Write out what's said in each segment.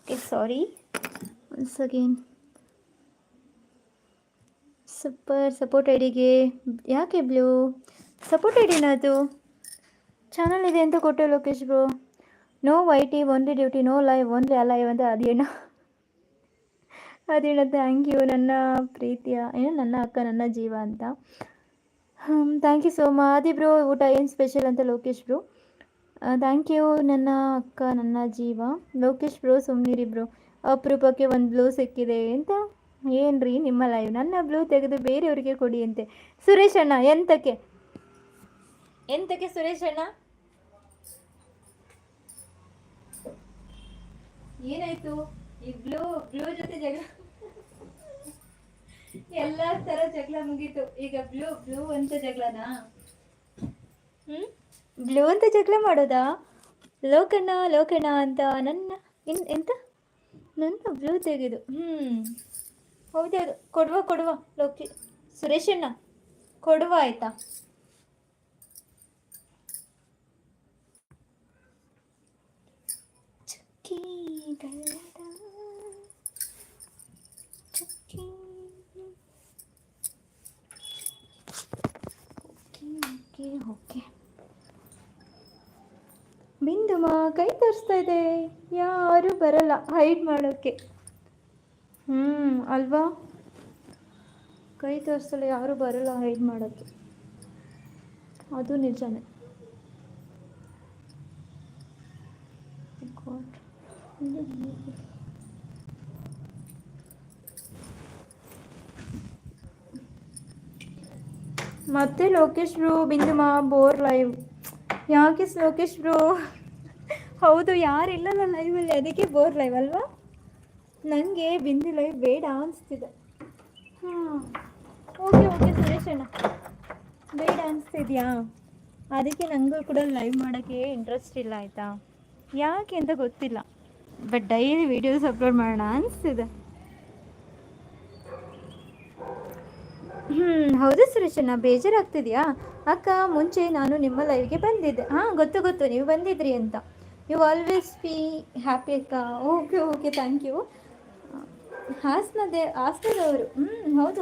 Okay sorry once again. Super support ಐಡಿಗೆ ಯಾಕೆ blue support ಐಡಿನ ಅದು ಚಾನಲ್ ಇದೆ ಅಂತ ಕೊಟ್ಟೆ ಲೋಕೇಶ್ ಬ್ರೋ. ನೋ ವೈಟಿ only duty no live only alive ಅಂತ ಅದೇನು ಥ್ಯಾಂಕ್ ಯು ನನ್ನ ಪ್ರೀತಿಯ ಏನು ನನ್ನ ಅಕ್ಕ ನನ್ನ ಜೀವ ಅಂತ. Thank you so much bro. ಊಟ ಏನು ಸ್ಪೆಷಲ್ ಅಂತ ಲೋಕೇಶ್ ಬ್ರೋ. ಥ್ಯಾಂಕ್ ಯು ನನ್ನ ಅಕ್ಕ ನನ್ನ ಜೀವ. ಲೋಕೇಶ್ ಬ್ರೋ ಸುಮ್ಮನಿರಿ ಬ್ರೋ, ಅಪರೂಪಕ್ಕೆ ಒಂದು ಬ್ಲೂ ಸಿಕ್ಕಿದೆ ಅಂತ. ಏನ್ರಿ ನಿಮ್ಮ ಲೈವ್ ನನ್ನ ಬ್ಲೂ ತೆಗೆದು ಬೇರೆಯವರಿಗೆ ಕೊಡಿ ಅಂತೆ. ಸುರೇಶ್ ಅಣ್ಣ ಎಂತಕ್ಕೆ ಸುರೇಶ್ ಅಣ್ಣ ಏನಾಯ್ತು? ಈ ಬ್ಲೂ ಜೊತೆ ಜಗಳ ಎಲ್ಲ ತರ ಜಗಳ ಮುಗೀತು. ಈಗ ಬ್ಲೂ ಅಂತ ಜಗಳನಾ? ಬ್ಲೂ ಅಂತ ಜಗಳ ಮಾಡೋದಾ? ಲೋಕಣ್ಣ ಅಂತ ನನ್ನ ಎಂತ ನನ್ನ ಬ್ಲೂ ತೆಗೆದು ಹೌದೌದು ಕೊಡುವ ಸುರೇಶಣ್ಣ ಕೊಡುವ ಆಯ್ತಾ? ಓಕೆ ಬಿಂದುಮ ಕೈ ತೋರಿಸ್ತಾ ಇದೆ, ಯಾರು ಬರಲ್ಲ ಹೈಡ್ ಮಾಡೋಕ್ಕೆ. ಅಲ್ವಾ, ಕೈ ತೋರಿಸಲ್ಲ ಯಾರು ಬರಲ್ಲ ಹೈಡ್ ಮಾಡೋಕ್ಕೆ, ಅದು ನಿಜನೇ. ಮತ್ತೆ ಲೋಕೇಶ್ ಬ್ರೋ ಬಿಂದುಮ ಬೋರ್ ಲೈವ್ ಯಾಕೆ ಲೋಕೇಶ್ ಬ್ರೋ? ಹೌದು ಯಾರಿಲ್ಲಲ್ಲ ಲೈವಲ್ಲಿ, ಅದಕ್ಕೆ ಬೋರ್ ಲೈವ್ ಅಲ್ವಾ? ನನಗೆ ಬಿಂದು ಲೈವ್ ಬೇಡ ಅನಿಸ್ತಿದೆ. ಓಕೆ ಸುರೇಶ್ ಅಣ್ಣ ಬೇಡ ಅನಿಸ್ತಿದ್ಯಾ? ಅದಕ್ಕೆ ನನಗೂ ಕೂಡ ಲೈವ್ ಮಾಡೋಕ್ಕೆ ಇಂಟ್ರೆಸ್ಟ್ ಇಲ್ಲ ಆಯಿತಾ, ಯಾಕೆ ಅಂತ ಗೊತ್ತಿಲ್ಲ. ಬಟ್ ಡೈಲಿ ವೀಡಿಯೋಸ್ ಅಪ್ಲೋಡ್ ಮಾಡೋಣ ಅನಿಸ್ತಿದೆ. ಹೌದು ಸುರೇಶಣ್ಣ ಬೇಜಾರಾಗ್ತಿದೆಯಾ? ಅಕ್ಕ ಮುಂಚೆ ನಾನು ನಿಮ್ಮ ಲೈವ್ಗೆ ಬಂದಿದ್ದೆ. ಗೊತ್ತು ನೀವು ಬಂದಿದ್ರಿ ಅಂತ. ಯು ಆಲ್ವೇಸ್ ಬಿ ಹ್ಯಾಪಿ ಅಕ್ಕ. Okay thank you. ಹಾಸನದವರು. ಹೌದು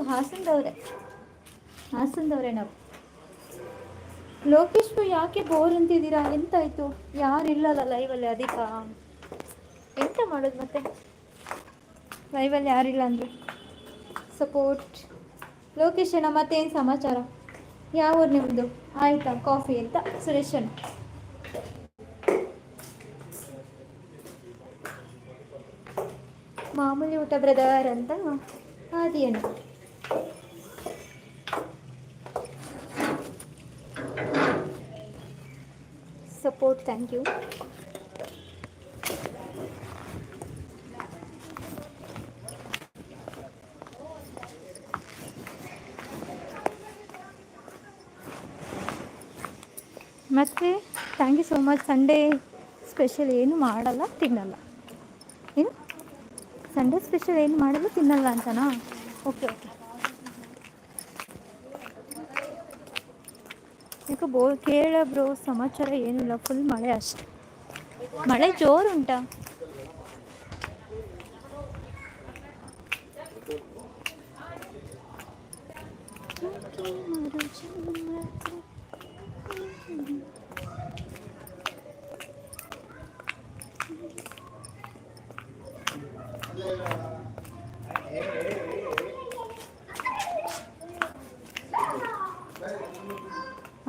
ಹಾಸನದವರೇ ನಾವು. ಲೋಕೇಶ್ ಯಾಕೆ ಬೋರ್ ಅಂತಿದ್ದೀರಾ? ಎಂತಾಯಿತು? ಯಾರಿಲ್ಲಲ್ಲ ಲೈವಲ್ಲಿ, ಅದಕ್ಕೆ ಎಂತ ಮಾಡೋದು ಮತ್ತೆ? ಲೈವಲ್ಲಿ ಯಾರಿಲ್ಲ ಅಂದರೆ ಸಪೋರ್ಟ್. ಲೋಕೇಶ್ ಅಣ್ಣ ಮತ್ತೇನು ಸಮಾಚಾರ? ಯಾವ ಊರು ನಿಮ್ಮದು? ಆಯಿತಾ ಕಾಫಿ ಅಂತ ಸುರೇಶ್ ಅಣ್ಣ. ಮಾಮೂಲಿ ಊಟ ಬ್ರದರ್ ಅಂತ ಆದಿಯಣ್ಣ. Support thank you. ಮತ್ತು thank you so much. Sunday special ಏನು ಮಾಡಲ್ಲ ತಿನ್ನಲ್ಲ. ಏನು ಸಂಡೇ ಸ್ಪೆಷಲ್ ಏನು ಮಾಡಲ್ಲ ತಿನ್ನಲ್ಲ ಅಂತನಾ? ಓಕೆ ಈಗ ಕೇಳ ಬ್ರೋ ಸಮಾಚಾರ ಏನಿಲ್ಲ, ಫುಲ್ ಮಳೆ ಅಷ್ಟೆ. ಮಳೆ ಜೋರು ಉಂಟಾ?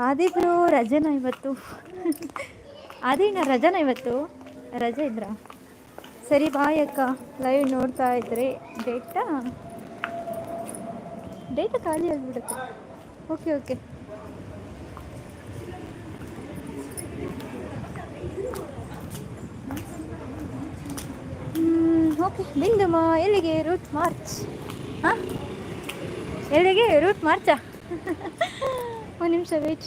ಆದಿಬ್ರು ರಜೆನ ಇವತ್ತು? ರಜೆನ ಇವತ್ತು? ರಜೆ ಇದ್ರಾ? ಸರಿ ಬಾಯ್ ಅಕ್ಕ. ಲೈವ್ ನೋಡ್ತಾ ಇದ್ರೆ ಡೇಟಾ ಖಾಲಿ ಆಗಿಬಿಡುತ್ತೆ. ಓಕೆ ಓಕೆ ಬಿಂದುಮ ಎಲ್ಲಿಗೆ ರೂಟ್ ಮಾರ್ಚ್? ಎಲ್ಲಿಗೆ ರೂಟ್ ಮಾರ್ಚಾ? ಒಂದು ನಿಮಿಷ ವೇಟ್.